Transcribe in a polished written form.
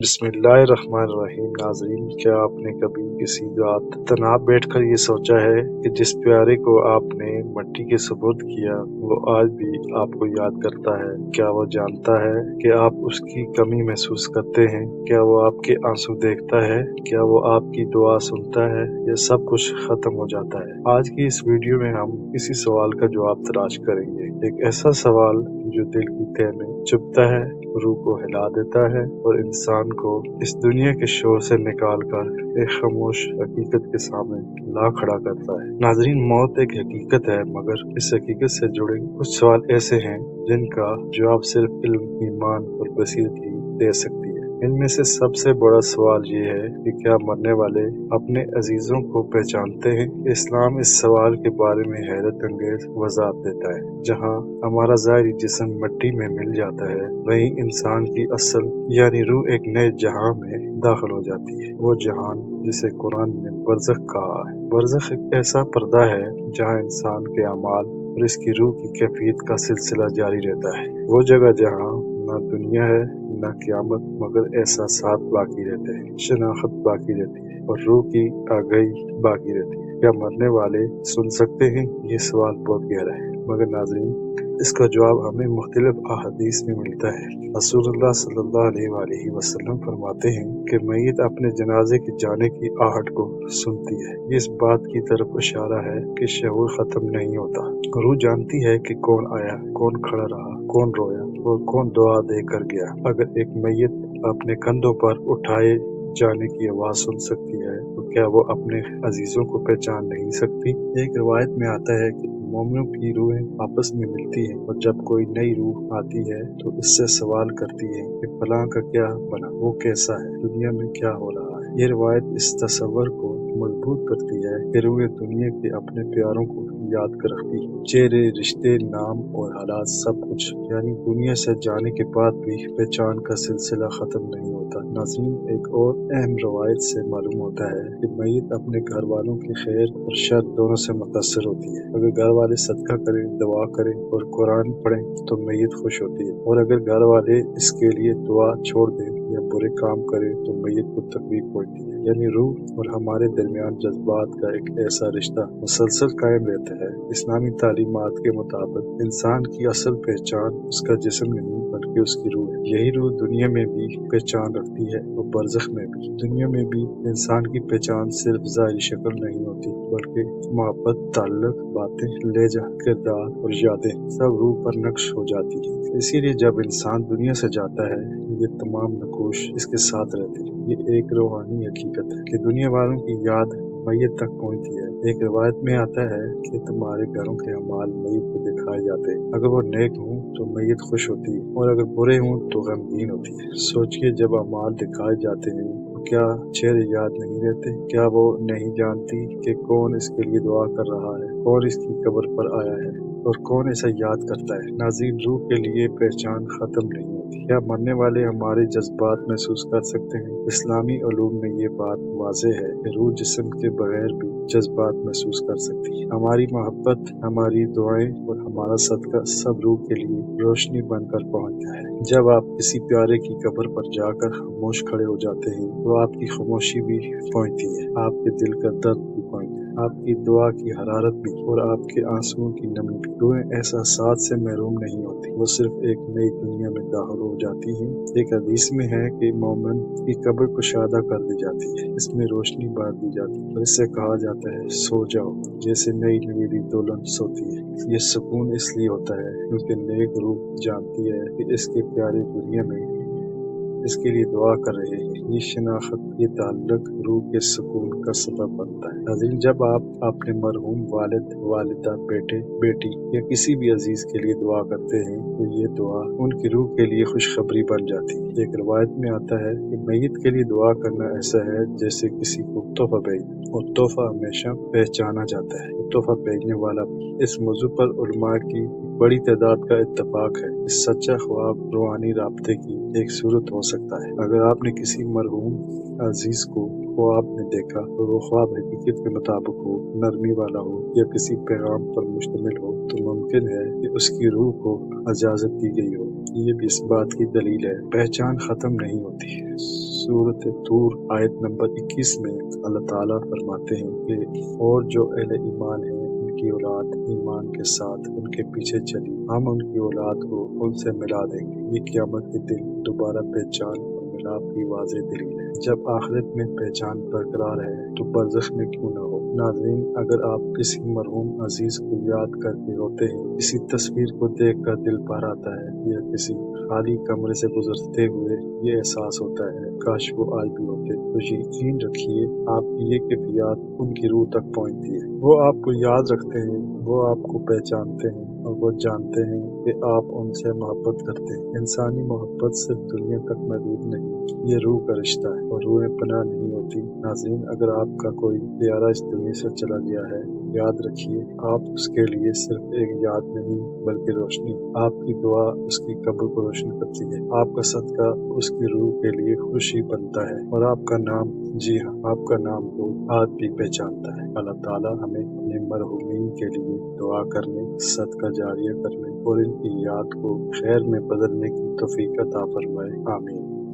بسم اللہ الرحمن الرحیم۔ ناظرین، کیا آپ نے کبھی کسی رات تنہا بیٹھ کر یہ سوچا ہے کہ جس پیارے کو آپ نے مٹی کے سپرد کیا وہ آج بھی آپ کو یاد کرتا ہے؟ کیا وہ جانتا ہے کہ آپ اس کی کمی محسوس کرتے ہیں؟ کیا وہ آپ کے آنسو دیکھتا ہے؟ کیا وہ آپ کی دعا سنتا ہے؟ یہ سب کچھ ختم ہو جاتا ہے۔ آج کی اس ویڈیو میں ہم اسی سوال کا جواب تلاش کریں گے، ایک ایسا سوال جو دل کی تہ میں چبھتا ہے، روح کو ہلا دیتا ہے اور انسان کو اس دنیا کے شور سے نکال کر ایک خاموش حقیقت کے سامنے لا کھڑا کرتا ہے۔ ناظرین، موت ایک حقیقت ہے، مگر اس حقیقت سے جڑے کچھ سوال ایسے ہیں جن کا جواب صرف علم، ایمان اور بصیرت ہی دے سکتی ہے۔ ان میں سے سب سے بڑا سوال یہ ہے کہ کیا مرنے والے اپنے عزیزوں کو پہچانتے ہیں؟ اسلام اس سوال کے بارے میں حیرت انگیز وضاحت دیتا ہے۔ جہاں ہمارا ظاہری جسم مٹی میں مل جاتا ہے، وہیں انسان کی اصل یعنی روح ایک نئے جہاں میں داخل ہو جاتی ہے، وہ جہان جسے قرآن نے برزخ کہا ہے۔ برزخ ایک ایسا پردہ ہے جہاں انسان کے اعمال اور اس کی روح کی کیفیت کا سلسلہ جاری رہتا ہے، وہ جگہ جہاں نہ دنیا ہے نہ قیامت، مگر احساسات باقی رہتے ہیں، شناخت باقی رہتی ہے اور روح کی آگاہی باقی رہتی ہے۔ کیا مرنے والے سن سکتے ہیں؟ یہ سوال بہت گہرا ہے، مگر ناظرین، اس کا جواب ہمیں مختلف احادیث میں ملتا ہے۔ رسول اللہ صلی اللہ علیہ وآلہ وسلم فرماتے ہیں کہ میت اپنے جنازے کے جانے کی آہٹ کو سنتی ہے۔ یہ اس بات کی طرف اشارہ ہے کہ شعور ختم نہیں ہوتا۔ روح جانتی ہے کہ کون آیا، کون کھڑا رہا، کون رویا اور کون دعا دے کر گیا۔ اگر ایک میت اپنے کندھوں پر اٹھائے جانے کی آواز سن سکتی ہے تو کیا وہ اپنے عزیزوں کو پہچان نہیں سکتی؟ ایک روایت میں آتا ہے کہ مومنوں کی روحیں آپس میں ملتی ہیں اور جب کوئی نئی روح آتی ہے تو اس سے سوال کرتی ہے کہ فلاں کا کیا بنا، وہ کیسا ہے، دنیا میں کیا ہو رہا ہے۔ یہ روایت اس تصور کو مضبوط کرتی ہے کہ روحیں دنیا کے اپنے پیاروں کو یاد کر رکھتی ہے، چہرے، رشتے، نام اور حالات، سب کچھ، یعنی دنیا سے جانے کے بعد بھی پہچان کا سلسلہ ختم نہیں ہوتا۔ ناظرین، ایک اور اہم روایت سے معلوم ہوتا ہے کہ میت اپنے گھر والوں کے خیر اور شر دونوں سے متاثر ہوتی ہے۔ اگر گھر والے صدقہ کریں، دعا کریں اور قرآن پڑھیں تو میت خوش ہوتی ہے، اور اگر گھر والے اس کے لیے دعا چھوڑ دیں یا برے کام کریں تو میت کو تکلیف پہنچتی ہے۔ یعنی روح اور ہمارے درمیان جذبات کا ایک ایسا رشتہ مسلسل قائم رہتا ہے۔ اسلامی تعلیمات کے مطابق انسان کی اصل پہچان اس کا جسم نہیں بلکہ اس کی روح ہے۔ یہی روح دنیا میں بھی پہچان رکھتی ہے اور برزخ میں بھی۔ دنیا میں بھی انسان کی پہچان صرف ظاہری شکل نہیں ہوتی، بلکہ محبت، تعلق، باتیں، لہجہ، کردار اور یادیں سب روح پر نقش ہو جاتی ہیں۔ اسی لیے جب انسان دنیا سے جاتا ہے یہ تمام نقوش اس کے ساتھ رہتے ہیں۔ یہ ایک روحانی حقیقت ہے کہ دنیا والوں کی یاد میت تک پہنچتی ہے۔ ایک روایت میں آتا ہے کہ تمہارے گھروں کے اعمال میت کو دکھائے جاتے ہیں، اگر وہ نیک ہوں تو میت خوش ہوتی ہے اور اگر برے ہوں تو غمگین ہوتی ہے۔ سوچئے، جب اعمال دکھائے جاتے ہیں تو کیا چہرے یاد نہیں رہتے؟ کیا وہ نہیں جانتی کہ کون اس کے لیے دعا کر رہا ہے، کون اس کی قبر پر آیا ہے اور کون اسے یاد کرتا ہے؟ ناظرین، روح کے لیے پہچان ختم نہیں ہوتی۔ کیا مرنے والے ہمارے جذبات محسوس کر سکتے ہیں؟ اسلامی علوم میں یہ بات واضح ہے کہ روح جسم کے بغیر بھی جذبات محسوس کر سکتی ہے۔ ہماری محبت، ہماری دعائیں اور ہمارا صدقہ سب روح کے لیے روشنی بن کر پہنچتا ہے۔ جب آپ کسی پیارے کی قبر پر جا کر خاموش کھڑے ہو جاتے ہیں تو آپ کی خاموشی بھی پہنچتی ہے، آپ کے دل کا درد بھی پہنچتا ہے، آپ کی دعا کی حرارت بھی اور آپ کے آنسوؤں کی نمی بھی۔ روحیں احساسات سے محروم نہیں ہوتی، وہ صرف ایک نئی دنیا میں داخل ہو جاتی ہیں۔ ایک حدیث میں ہے کہ مومن کی قبر کشادہ کر دی جاتی ہے، اس میں روشنی بانٹ دی جاتی ہے اور اس سے کہا جاتا ہے سو جاؤ، جیسے نئی نویلی دلہن سوتی ہے۔ یہ سکون اس لیے ہوتا ہے کیونکہ نیک روح جانتی ہے کہ اس کے پیارے دنیا میں اس کے لیے دعا کر رہے ہیں۔ یہ شناخت، یہ تعلق روح کے سکون کا سبب بنتا ہے۔ ناظرین، جب آپ اپنے مرحوم والد، والدہ، بیٹے، بیٹی یا کسی بھی عزیز کے لیے دعا کرتے ہیں تو یہ دعا ان کی روح کے لیے خوشخبری بن جاتی ہے۔ ایک روایت میں آتا ہے کہ میت کے لیے دعا کرنا ایسا ہے جیسے کسی کو تحفہ بھیجنا، اور تحفہ ہمیشہ پہچانا جاتا ہے، تحفہ بھیجنے والا بھی۔ اس موضوع پر علماء کی بڑی تعداد کا اتفاق ہے۔ اس سچا خواب روحانی رابطے کی ایک صورت ہو سکتا ہے۔ اگر آپ نے کسی مرحوم عزیز کو خواب میں دیکھا تو وہ خواب حقیقت کے مطابق ہو، نرمی والا ہو یا کسی پیغام پر مشتمل ہو تو ممکن ہے کہ اس کی روح کو اجازت دی گئی ہو یہ بھی اس بات کی دلیل ہے پہچان ختم نہیں ہوتی ہے۔ سورۃ طور آیت نمبر 21 میں اللہ تعالیٰ فرماتے ہیں کہ اور جو اہل ایمان ہیں ان کی اولاد ایمان کے ساتھ ان کے پیچھے چلی، ہم ان کی اولاد کو ان سے ملا دیں گے۔ یہ قیامت کے دن دوبارہ پہچان اور ملاپ کی واضح دلیل ہے۔ جب آخرت میں پہچان برقرار ہے تو برزخ میں کیوں نہ ہو۔ ناظرین، اگر آپ کسی مرحوم عزیز کو یاد کر کے روتے ہیں، کسی تصویر کو دیکھ کر دل بھر آتا ہے یا کسی خالی کمرے سے گزرتے ہوئے یہ احساس ہوتا ہے کاش وہ آج بھی ہوتے، تو یقین رکھیے آپ کی یہ کیفیات ان کی روح تک پہنچتی ہے۔ وہ آپ کو یاد رکھتے ہیں، وہ آپ کو پہچانتے ہیں اور وہ جانتے ہیں کہ آپ ان سے محبت کرتے ہیں۔ انسانی محبت صرف دنیا تک محدود نہیں، یہ روح کا رشتہ ہے اور روحیں پناہ نہیں ہوتی۔ ناظرین، اگر آپ کا کوئی پیارا اس دنیا سے چلا گیا ہے، یاد رکھیے آپ اس کے لیے صرف ایک یاد نہیں بلکہ روشنی۔ آپ کی دعا اس کی قبر کو روشن کرتی ہے، آپ کا صدقہ اس کی روح کے لیے خوشی بنتا ہے، اور آپ کا نام، جی ہاں، آپ کا نام وہ آج بھی پہچانتا ہے۔ اللہ تعالیٰ ہمیں اپنے مرحومین کے لیے دعا کرنے، صدقہ جاریہ کرنے اور ان کی یاد کو خیر میں بدلنے کی توفیق عطا فرمائے، آمین۔